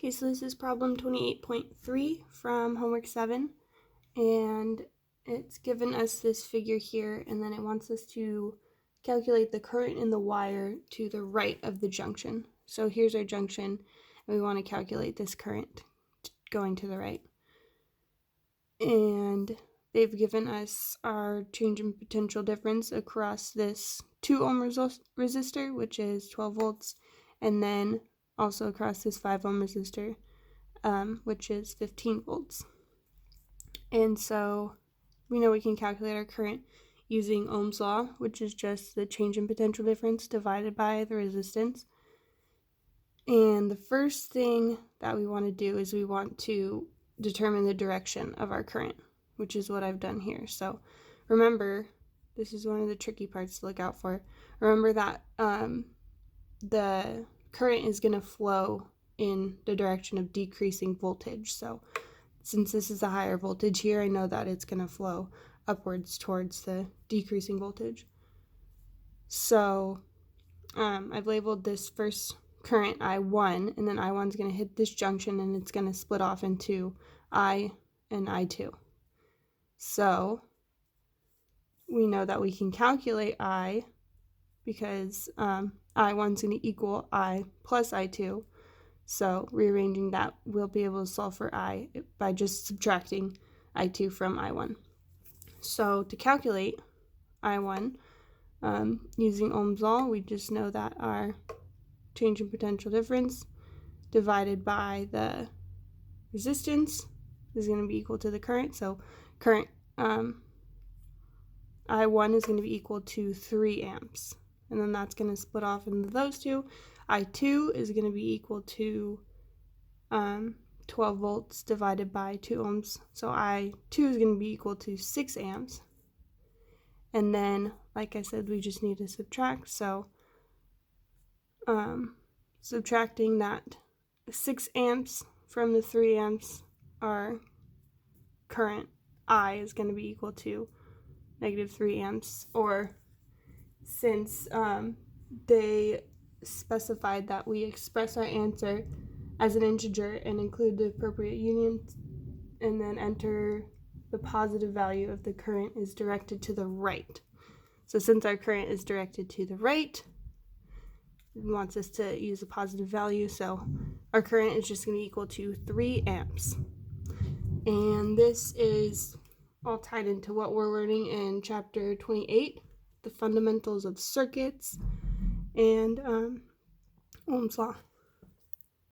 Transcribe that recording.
Okay, so this is problem 28.3 from homework 7, and it's given us this figure here, and then it wants us to calculate the current in the wire to the right of the junction. So here's our junction, and we want to calculate this current going to the right. And they've given us our change in potential difference across this 2 ohm resistor, which is 12 volts, and then also across this 5 ohm resistor, which is 15 volts. And so we know we can calculate our current using Ohm's law, which is just the change in potential difference divided by the resistance. And the first thing that we want to do is we want to determine the direction of our current, which is what I've done here. So remember, this is one of the tricky parts to look out for. Remember that the current is going to flow in the direction of decreasing voltage. So since this is a higher voltage here, I know that it's going to flow upwards towards the decreasing voltage. So I've labeled this first current I1, and then I1 is going to hit this junction, and it's going to split off into I and I2. So we know that we can calculate I because I1 is going to equal I plus I2. So rearranging that, we'll be able to solve for I by just subtracting I2 from I1. So to calculate I1, using Ohm's law, we just know that our change in potential difference divided by the resistance is going to be equal to the current. So current I1 is going to be equal to 3 amps. And then that's going to split off into those two. I2 is going to be equal to 12 volts divided by 2 ohms. So I2 is going to be equal to 6 amps. And then, like I said, we just need to subtract. So subtracting that 6 amps from the 3 amps, our current I is going to be equal to negative 3 amps. Or since they specified that we express our answer as an integer and include the appropriate unions, and then enter the positive value of the current is directed to the right. So since our current is directed to the right, it wants us to use a positive value, so our current is just going to be equal to 3 amps. And this is all tied into what we're learning in chapter 28, the fundamentals of circuits, and Ohm's law.